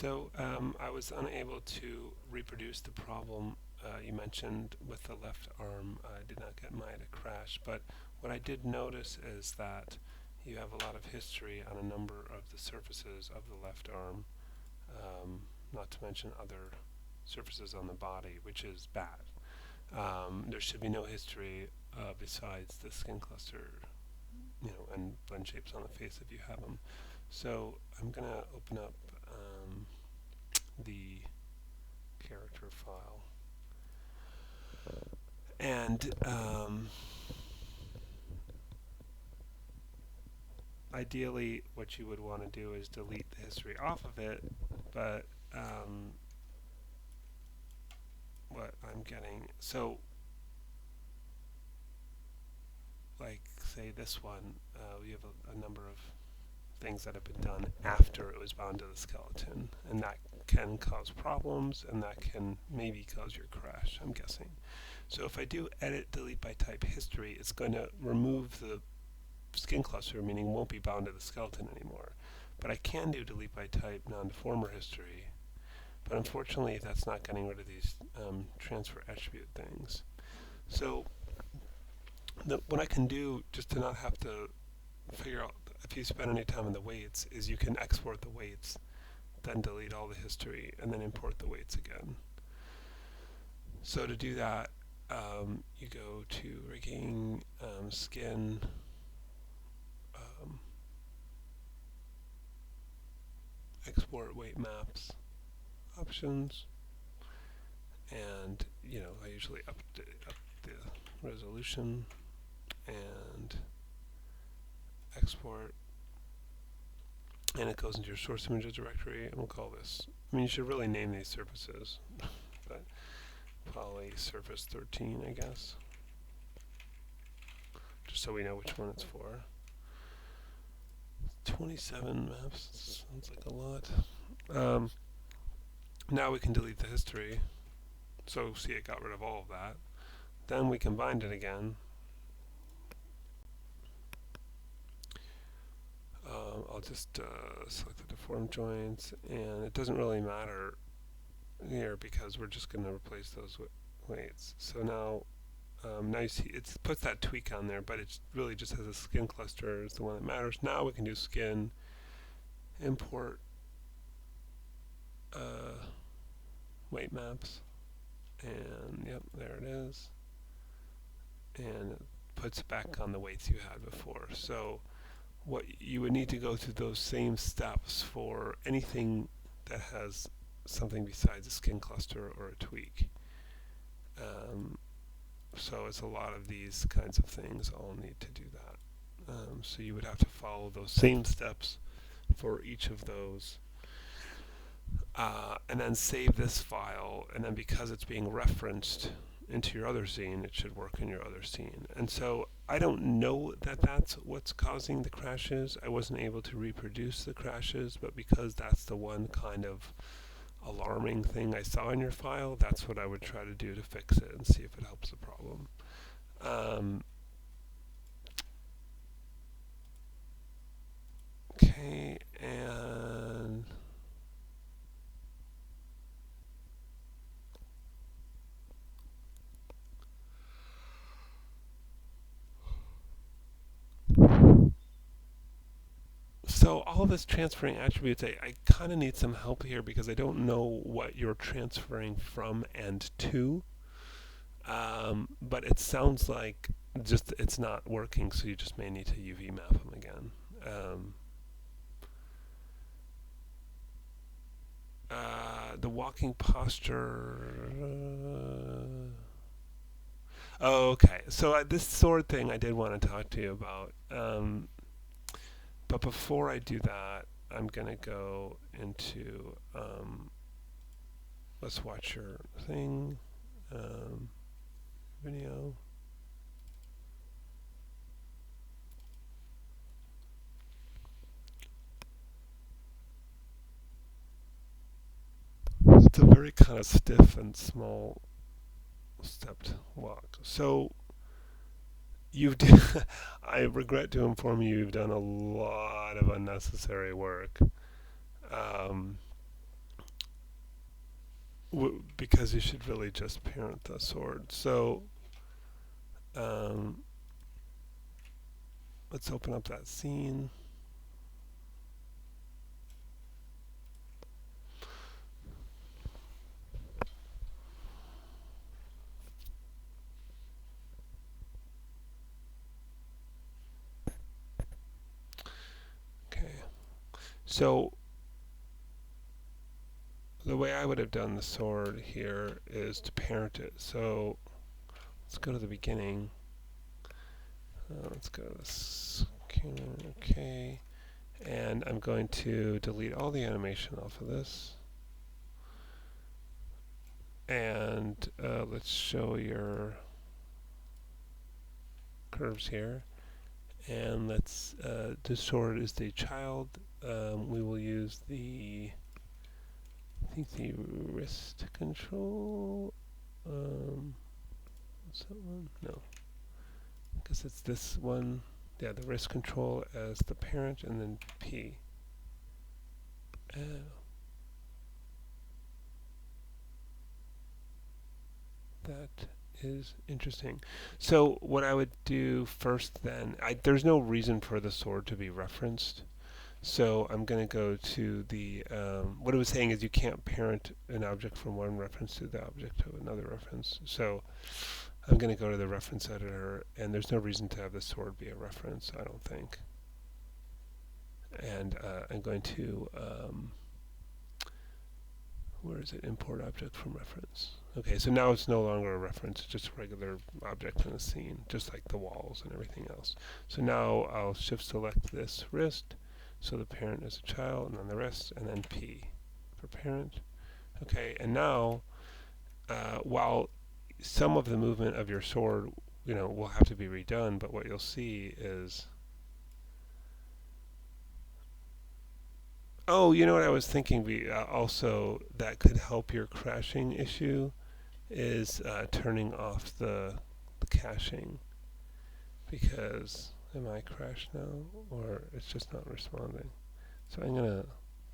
So I was unable to reproduce the problem you mentioned with the left arm. I did not get mine to crash, but what I did notice is that you have a lot of history on a number of the surfaces of the left arm, not to mention other surfaces on the body, which is bad. There should be no history besides the skin cluster, and blend shapes on the face if you have them. So I'm going to open up the character file. And ideally, what you would want to do is delete the history off of it, but what I'm getting, so like say this one, we have a number of things that have been done after it was bound to the skeleton, and that can cause problems, and that can maybe cause your crash, I'm guessing. So if I do edit delete by type history, it's going to remove the skin cluster, meaning it won't be bound to the skeleton anymore. But I can do delete by type non-deformer history, but unfortunately that's not getting rid of these transfer attribute things. So what I can do, just to not have to figure out if you spend any time on the weights, is you can export the weights, then delete all the history, and then import the weights again. So to do that, you go to rigging, skin, export weight maps, options, and I usually up the resolution and export, and it goes into your source images directory, and we'll call this, you should really name these surfaces, but poly surface 13, I guess, just so we know which one it's for. 27 maps sounds like a lot. Now we can delete the history, so see, it got rid of all of that. Then we combined it again. I'll just select the deformed joints, and it doesn't really matter here because we're just going to replace those weights. So now you see it puts that tweak on there, but it really just has a skin cluster is the one that matters. Now we can do skin, import weight maps, and yep, there it is, and it puts back on the weights you had before. So what you would need to go through those same steps for anything that has something besides a skin cluster or a tweak. So it's a lot of these kinds of things all need to do that. So you would have to follow those same steps for each of those, and then save this file, and then because it's being referenced into your other scene, it should work in your other scene. And so I don't know that that's what's causing the crashes. I wasn't able to reproduce the crashes, but because that's the one kind of alarming thing I saw in your file, that's what I would try to do to fix it and see if it helps the problem. Okay, and so all this transferring attributes, I kind of need some help here because I don't know what you're transferring from and to. But it sounds like just it's not working, so you just may need to UV map them again. The walking posture. Oh, okay. So this sword thing I did want to talk to you about. But before I do that, I'm going to go into, let's watch your thing, video. It's a very kind of stiff and small stepped walk. So you've I regret to inform you, you've done a lot of unnecessary work. because you should really just parent the sword. So um, let's open up that scene. Okay. So the way I would have done the sword here is to parent it. So let's go to the beginning. Let's go to this. Okay. And I'm going to delete all the animation off of this. And let's show your curves here. And let's, the sword is the child. We will use the, I think the wrist control. What's that one? No. I guess it's this one. Yeah, the wrist control as the parent, and then P. That is interesting. So what I would do first then, there's no reason for the sword to be referenced. So I'm going to go to the, what it was saying is you can't parent an object from one reference to the object to another reference. So I'm going to go to the reference editor, and there's no reason to have the sword be a reference, I don't think. And I'm going to, where is it? Import object from reference. Okay, so now it's no longer a reference, it's just a regular object in the scene, just like the walls and everything else. So now I'll shift select this wrist, so the parent is a child, and then the wrist, and then P for parent. Okay, and now, while some of the movement of your sword, will have to be redone, but what you'll see is, oh, you know what I was thinking, also that could help your crashing issue is turning off the caching, because am I crashed now, or it's just not responding? So I'm gonna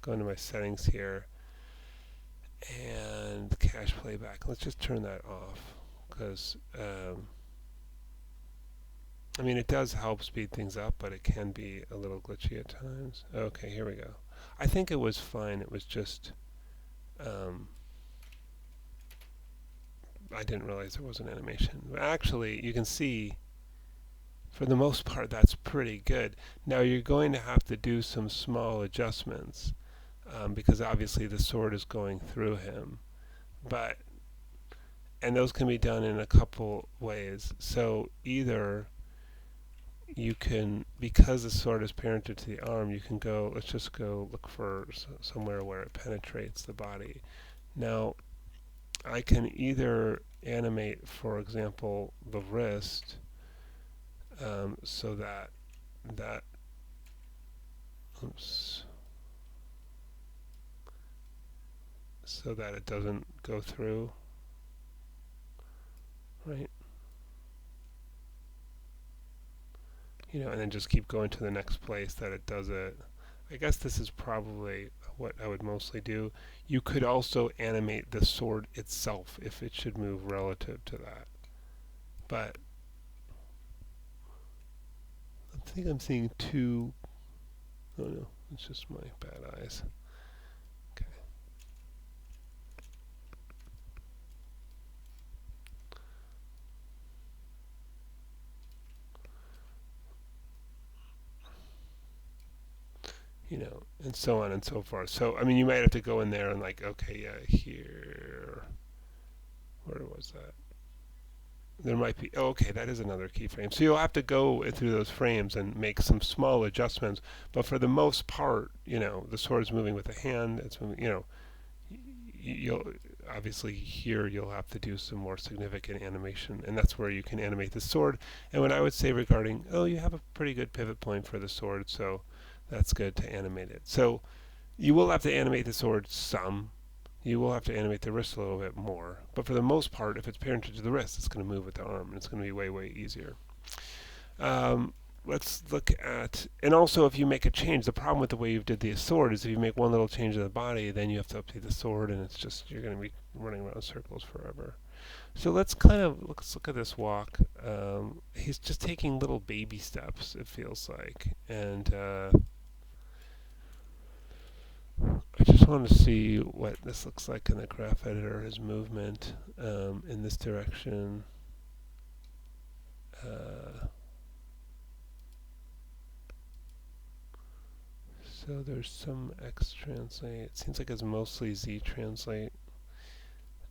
go into my settings here and cache playback. Let's just turn that off, because I mean, it does help speed things up, but it can be a little glitchy at times. Okay, here we go. I think it was fine. It was just I didn't realize there was an animation. But actually, you can see, for the most part, that's pretty good. Now you're going to have to do some small adjustments, because obviously the sword is going through him. And those can be done in a couple ways. So either you can, because the sword is parented to the arm, you can go, let's just go look for somewhere where it penetrates the body. Now, I can either animate, for example, the wrist, so that oops, so that it doesn't go through, right? And then just keep going to the next place that it does it. I guess this is probably what I would mostly do. You could also animate the sword itself if it should move relative to that. But I think I'm seeing two. Oh no, it's just my bad eyes. Okay. And so on and so forth. So, I mean, you might have to go in there and like, okay, yeah, here. Where was that? There might be, oh, okay, that is another keyframe. So you'll have to go through those frames and make some small adjustments. But for the most part, the sword is moving with the hand. It's moving, you'll obviously here you'll have to do some more significant animation, and that's where you can animate the sword. And what I would say regarding, oh, you have a pretty good pivot point for the sword, so that's good to animate it. So you will have to animate the sword some. You will have to animate the wrist a little bit more. But for the most part, if it's parented to the wrist, it's going to move with the arm, and it's going to be way, way easier. let's look at, and also if you make a change, the problem with the way you did the sword is if you make one little change in the body, then you have to update the sword, and it's just, you're going to be running around in circles forever. So let's look at this walk. He's just taking little baby steps, it feels like, and I just want to see what this looks like in the graph editor, his movement in this direction. So there's some X translate. It seems like it's mostly Z translate.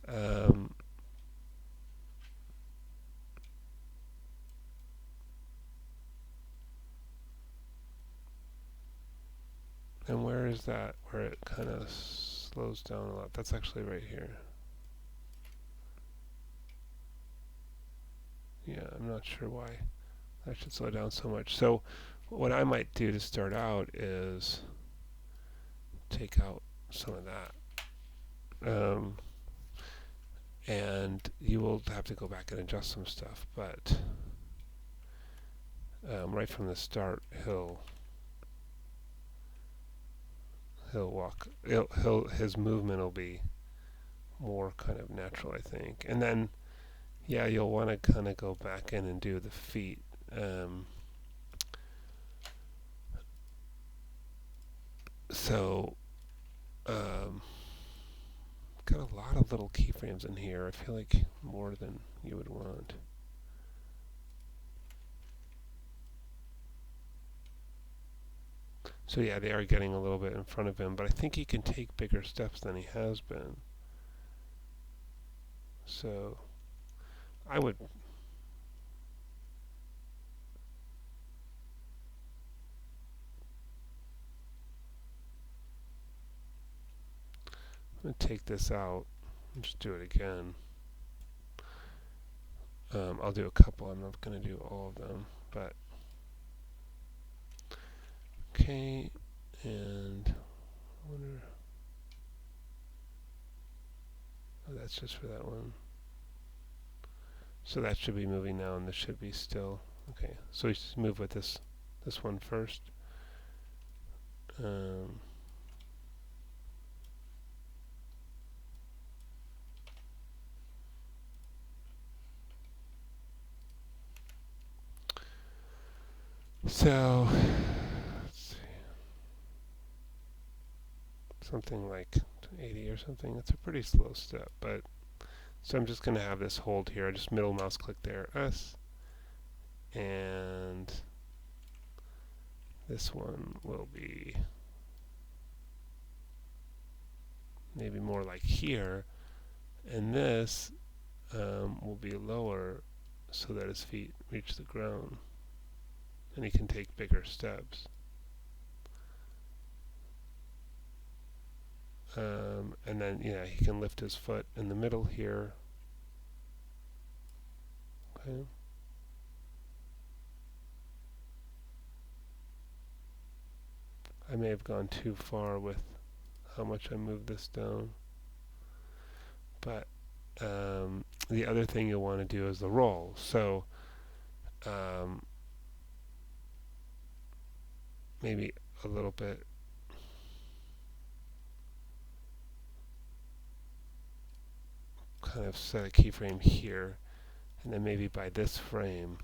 Um, and where is that? Where it kind of slows down a lot. That's actually right here. Yeah, I'm not sure why that should slow down so much. So what I might do to start out is take out some of that. And you will have to go back and adjust some stuff, but right from the start, his movement will be more kind of natural, I think. And then, yeah, you'll want to kind of go back in and do the feet. So, got a lot of little keyframes in here. I feel like more than you would want. So yeah, they are getting a little bit in front of him, but I think he can take bigger steps than he has been. So I would I'm going to take this out and just do it again. I'll do a couple. I'm not going to do all of them, but okay. And I wonder. Oh, that's just for that one. So that should be moving now, and this should be still. Okay. So we just move with this one first. So let's see, something like 80 or something. That's a pretty slow step, but so I'm just going to have this hold here. I just middle mouse click there, S, and this one will be maybe more like here, and this will be lower so that his feet reach the ground, and he can take bigger steps. And then, yeah, he can lift his foot in the middle here. Okay. I may have gone too far with how much I moved this down. But the other thing you'll want to do is the roll. So maybe a little bit kind of set a keyframe here, and then maybe by this frame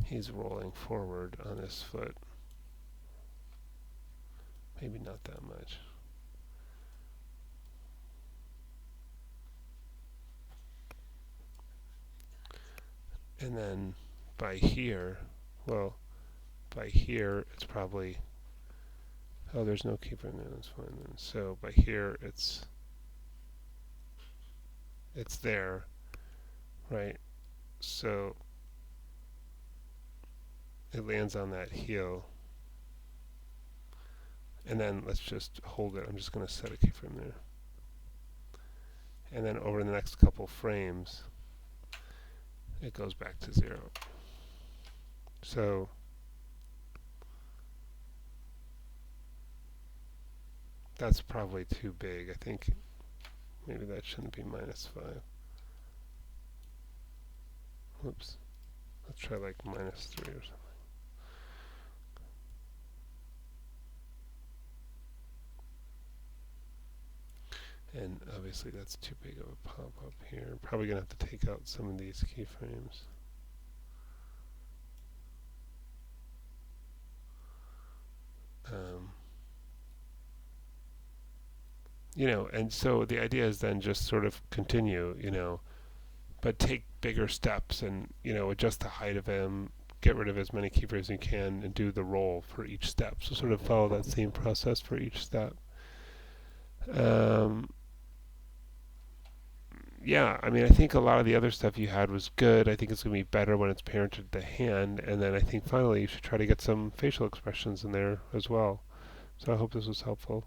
he's rolling forward on his foot. Maybe not that much. And then by here, well, by here it's probably, oh, there's no keyframe there, that's fine then. So by here it's there, right? So it lands on that heel, and then let's just hold it. I'm just going to set a keyframe there, and then over the next couple frames it goes back to 0. So that's probably too big. I think maybe that shouldn't be -5. Whoops. Let's try like -3 or something. And obviously that's too big of a pop-up here. Probably going to have to take out some of these keyframes. And so the idea is then just sort of continue, but take bigger steps and, adjust the height of him, get rid of as many keyframes as you can, and do the roll for each step. So sort of follow that same process for each step. Yeah, I mean, I think a lot of the other stuff you had was good. I think it's going to be better when it's parented to hand. And then I think finally you should try to get some facial expressions in there as well. So I hope this was helpful.